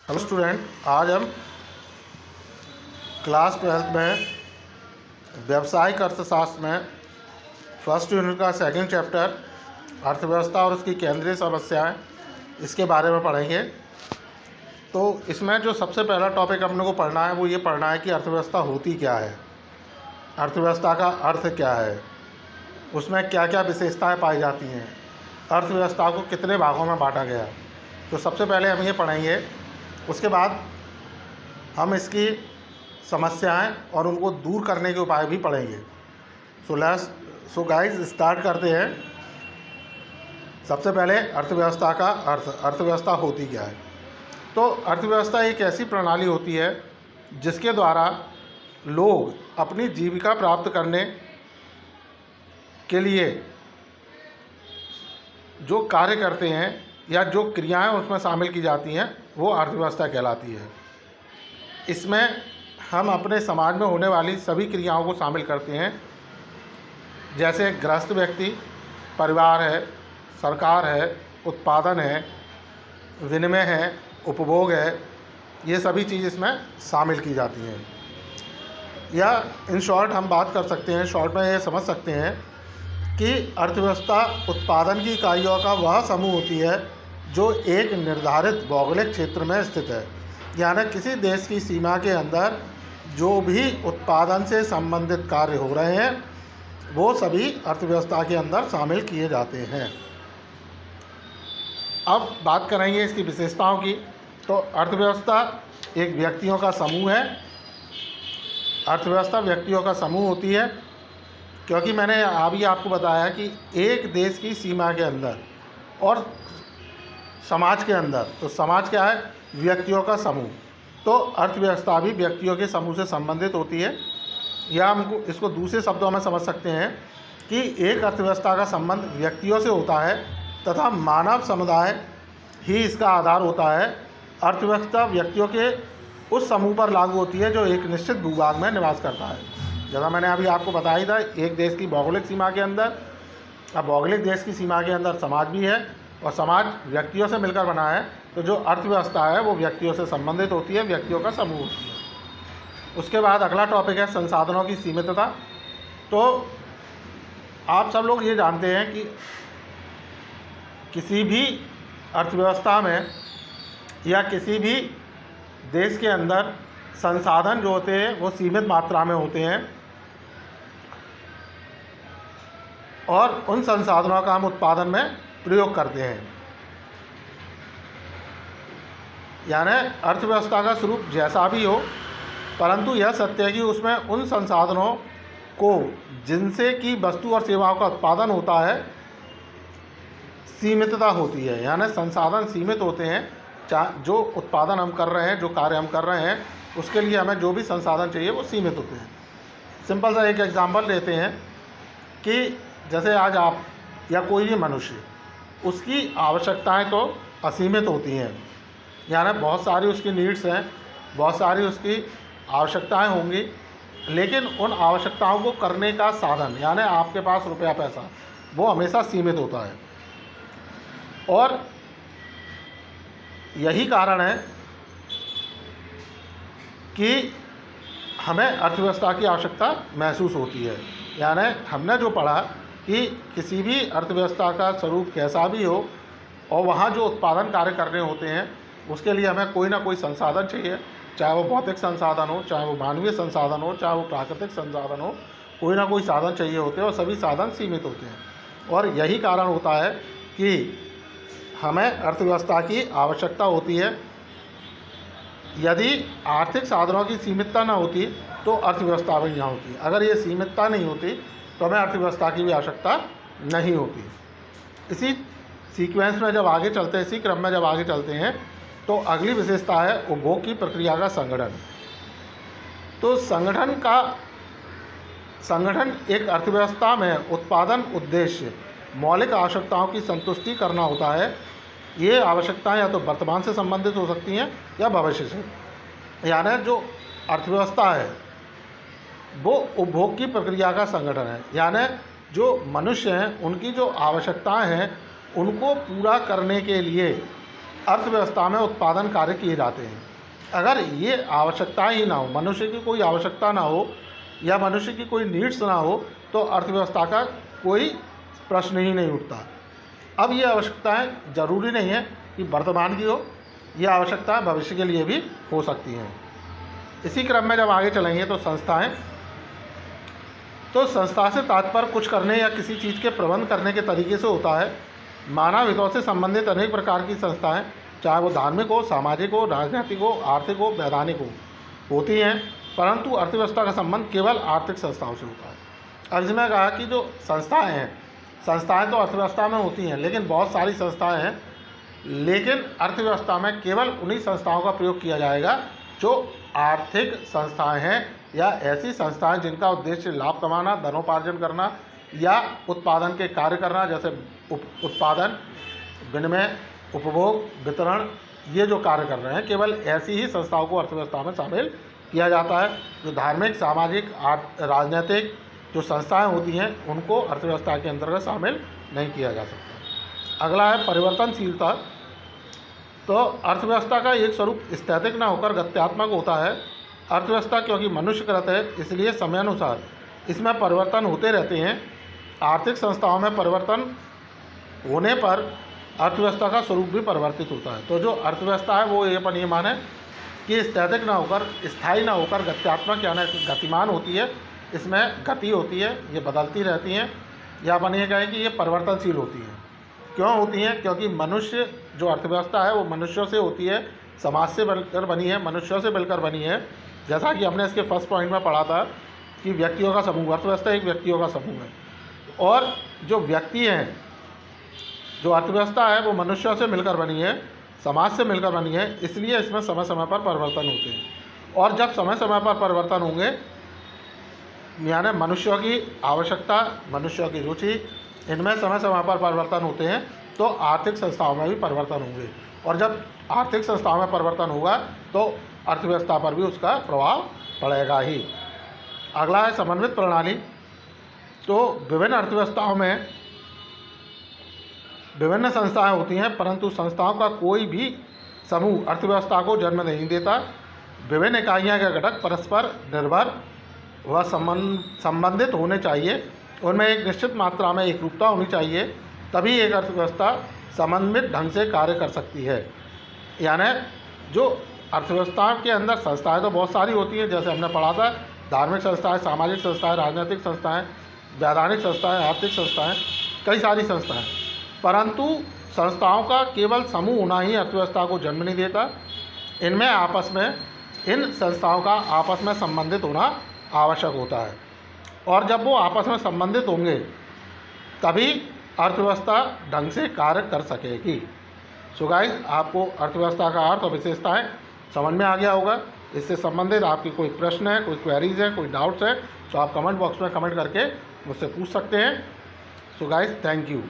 Hello student, आज हम class 12th में व्यावसायिक अर्थशास्त्र में फर्स्ट यूनिट का सेकंड चैप्टर अर्थव्यवस्था और उसकी केंद्रीय समस्याएं, इसके बारे में पढ़ेंगे। तो इसमें जो सबसे पहला टॉपिक अपने को पढ़ना है वो ये पढ़ना है कि अर्थव्यवस्था होती क्या है, अर्थव्यवस्था का अर्थ क्या है, उसमें क्या क्या विशेषताएं पाई जाती हैं, अर्थव्यवस्था को कितने भागों में बांटा गया। तो सबसे पहले हम ये पढ़ेंगे, उसके बाद हम इसकी समस्याएं और उनको दूर करने के उपाय भी पढ़ेंगे। सो गाइस स्टार्ट करते हैं। सबसे पहले अर्थव्यवस्था का अर्थ, अर्थव्यवस्था होती क्या है। तो अर्थव्यवस्था एक ऐसी प्रणाली होती है जिसके द्वारा लोग अपनी जीविका प्राप्त करने के लिए जो कार्य करते हैं या जो क्रियाएं उसमें शामिल की जाती हैं वो अर्थव्यवस्था कहलाती है। इसमें हम अपने समाज में होने वाली सभी क्रियाओं को शामिल करते हैं, जैसे गृहस्थ व्यक्ति, परिवार है, सरकार है, उत्पादन है, विनिमय है, उपभोग है, ये सभी चीज़ इसमें शामिल की जाती हैं। या इन शॉर्ट हम बात कर सकते हैं, शॉर्ट में ये समझ सकते हैं कि अर्थव्यवस्था उत्पादन की इकाइयों का वह समूह होती है जो एक निर्धारित भौगोलिक क्षेत्र में स्थित है। यानी किसी देश की सीमा के अंदर जो भी उत्पादन से संबंधित कार्य हो रहे हैं वो सभी अर्थव्यवस्था के अंदर शामिल किए जाते हैं। अब बात करेंगे इसकी विशेषताओं की। तो अर्थव्यवस्था एक व्यक्तियों का समूह है। अर्थव्यवस्था व्यक्तियों का समूह होती है क्योंकि मैंने अभी आपको बताया कि एक देश की सीमा के अंदर और समाज के अंदर, तो समाज क्या है, व्यक्तियों का समूह। तो अर्थव्यवस्था भी व्यक्तियों के समूह से संबंधित होती है। या हमको इसको दूसरे शब्दों में समझ सकते हैं कि एक अर्थव्यवस्था का संबंध व्यक्तियों से होता है तथा मानव समुदाय ही इसका आधार होता है। अर्थव्यवस्था व्यक्तियों के उस समूह पर लागू होती है जो एक निश्चित भूभाग में निवास करता है। जैसा मैंने अभी आपको बताया था, एक देश की भौगोलिक सीमा के अंदर, अब भौगोलिक देश की सीमा के अंदर समाज भी है और समाज व्यक्तियों से मिलकर बना है। तो जो अर्थव्यवस्था है वो व्यक्तियों से संबंधित होती है, व्यक्तियों का समूह होती है। उसके बाद अगला टॉपिक है संसाधनों की सीमितता। तो आप सब लोग ये जानते हैं कि किसी भी अर्थव्यवस्था में या किसी भी देश के अंदर संसाधन जो होते हैं वो सीमित मात्रा में होते हैं और उन संसाधनों का हम उत्पादन में प्रयोग करते हैं। यानी अर्थव्यवस्था का स्वरूप जैसा भी हो, परंतु यह सत्य है कि उसमें उन संसाधनों को जिनसे कि वस्तु और सेवाओं का उत्पादन होता है सीमितता होती है। यानी संसाधन सीमित होते हैं। जो उत्पादन हम कर रहे हैं, जो कार्य हम कर रहे हैं, उसके लिए हमें जो भी संसाधन चाहिए वो सीमित होते हैं। सिंपल सा एक एग्जांपल लेते हैं कि जैसे आज आप या कोई भी मनुष्य, उसकी आवश्यकताएं तो असीमित होती हैं। यानी बहुत सारी उसकी नीड्स हैं, बहुत सारी उसकी आवश्यकताएं होंगी, लेकिन उन आवश्यकताओं को करने का साधन यानी आपके पास रुपया पैसा वो हमेशा सीमित होता है। और यही कारण है कि हमें अर्थव्यवस्था की आवश्यकता महसूस होती है। यानी हमने जो पढ़ा कि किसी भी अर्थव्यवस्था का स्वरूप कैसा भी हो और वहाँ जो उत्पादन कार्य करने होते हैं उसके लिए हमें कोई ना कोई संसाधन चाहिए, चाहे वो भौतिक संसाधन हो, चाहे वो मानवीय संसाधन हो, चाहे वो प्राकृतिक संसाधन हो, कोई ना कोई साधन चाहिए होते हैं और सभी साधन सीमित होते हैं। और यही कारण होता है कि हमें अर्थव्यवस्था की आवश्यकता होती है। यदि आर्थिक साधनों की सीमितता ना होती तो अर्थव्यवस्था भी ना होती। अगर ये सीमितता नहीं होती तो हमें अर्थव्यवस्था की भी आवश्यकता नहीं होती। इसी सीक्वेंस में जब आगे चलते हैं, इसी क्रम में जब आगे चलते हैं, तो अगली विशेषता है उपभोग की प्रक्रिया का संगठन। तो संगठन एक अर्थव्यवस्था में उत्पादन उद्देश्य मौलिक आवश्यकताओं की संतुष्टि करना होता है। ये आवश्यकताएं या तो वर्तमान से संबंधित हो सकती हैं या भविष्य से। यानी जो अर्थव्यवस्था है वो उपभोग की प्रक्रिया का संगठन है। यानी जो मनुष्य हैं उनकी जो आवश्यकताएं हैं उनको पूरा करने के लिए अर्थव्यवस्था में उत्पादन कार्य किए जाते हैं। अगर ये आवश्यकता ही ना हो, मनुष्य की कोई आवश्यकता ना हो या मनुष्य की कोई नीड्स ना हो, तो अर्थव्यवस्था का कोई प्रश्न ही नहीं उठता। अब ये आवश्यकताएं ज़रूरी नहीं है कि वर्तमान की हो, ये आवश्यकता भविष्य के लिए भी हो सकती हैं। इसी क्रम में जब आगे चलेंगे तो संस्था से तात्पर्य कुछ करने या किसी चीज़ के प्रबंध करने के तरीके से होता है। मानव हितों से संबंधित अनेक प्रकार की संस्थाएं, चाहे वो धार्मिक हो, सामाजिक हो, राजनीतिक हो, आर्थिक हो, वैधानिक हो, होती हैं, परंतु अर्थव्यवस्था का संबंध केवल आर्थिक संस्थाओं से होता है। अब इसमें कहा कि जो संस्थाएं तो अर्थव्यवस्था में होती हैं, लेकिन बहुत सारी संस्थाएं हैं, लेकिन अर्थव्यवस्था में केवल उन्हीं संस्थाओं का प्रयोग किया जाएगा जो आर्थिक संस्थाएं हैं या ऐसी संस्थाएं जिनका उद्देश्य लाभ कमाना, धनोपार्जन करना या उत्पादन के कार्य करना, जैसे उत्पादन, विनिमय, उपभोग, वितरण, ये जो कार्य कर रहे हैं, केवल ऐसी ही संस्थाओं को अर्थव्यवस्था में शामिल किया जाता है। जो धार्मिक, सामाजिक, राजनीतिक जो संस्थाएं होती हैं, उनको अर्थव्यवस्था के अंतर्गत शामिल नहीं किया जा सकता। अगला है परिवर्तनशीलता। तो अर्थव्यवस्था का एक स्वरूप स्थैतिक न होकर गत्यात्मक होता है। अर्थव्यवस्था क्योंकि मनुष्यकृत है, इसलिए समयानुसार इसमें परिवर्तन होते रहते हैं। आर्थिक संस्थाओं में परिवर्तन होने पर अर्थव्यवस्था का स्वरूप भी परिवर्तित होता है। तो जो अर्थव्यवस्था है वो ये अपन ये माने कि स्थैतिक ना होकर, स्थायी ना होकर गत्यात्मक यानी गतिमान होती है। इसमें गति होती है, ये बदलती रहती हैं, या अपन ये कहें कि ये परिवर्तनशील होती हैं। क्यों होती हैं? क्योंकि मनुष्य जो अर्थव्यवस्था है वो मनुष्यों से होती है, समाज से मिलकर बनी है, मनुष्यों से मिलकर बनी है। जैसा कि हमने इसके फर्स्ट पॉइंट में पढ़ा था कि व्यक्तियों का समूह, अर्थव्यवस्था एक व्यक्तियों का समूह है, और जो व्यक्ति हैं, जो अर्थव्यवस्था है वो मनुष्यों से मिलकर बनी है, समाज से मिलकर बनी है, इसलिए इसमें समय समय पर परिवर्तन होते हैं। और जब समय समय पर परिवर्तन होंगे, यानी मनुष्यों की आवश्यकता, मनुष्यों की रुचि, इनमें समय समय पर परिवर्तन होते हैं, तो आर्थिक संस्थाओं में भी परिवर्तन होंगे। और जब आर्थिक संस्थाओं में परिवर्तन होगा तो अर्थव्यवस्था पर भी उसका प्रभाव पड़ेगा ही। अगला है समन्वित प्रणाली। तो विभिन्न अर्थव्यवस्थाओं में विभिन्न संस्थाएं होती हैं, परंतु संस्थाओं का कोई भी समूह अर्थव्यवस्था को जन्म नहीं देता। विभिन्न इकाइयाँ के घटक परस्पर निर्भर व संबंधित होने चाहिए, उनमें एक निश्चित मात्रा में एकरूपता होनी चाहिए, तभी एक अर्थव्यवस्था समन्वित ढंग से कार्य कर सकती है। यानी जो अर्थव्यवस्था के अंदर संस्थाएं तो बहुत सारी होती हैं, जैसे हमने पढ़ा था, धार्मिक संस्थाएं, सामाजिक संस्थाएं, राजनीतिक संस्थाएं, वैधानिक संस्थाएं, आर्थिक संस्थाएं, कई सारी संस्थाएं, परंतु संस्थाओं का केवल समूह होना ही अर्थव्यवस्था को जन्म नहीं देता। इनमें आपस में, इन संस्थाओं का आपस में संबंधित होना आवश्यक होता है, और जब वो आपस में संबंधित होंगे तभी अर्थव्यवस्था ढंग से कार्य कर सकेगी। सो गाइस, आपको अर्थव्यवस्था का अर्थ और विशेषताएं समझ में आ गया होगा। इससे संबंधित आपकी कोई प्रश्न है, कोई क्वेरीज है, कोई डाउट्स है, तो आप कमेंट बॉक्स में कमेंट करके मुझसे पूछ सकते हैं। So guys, thank you.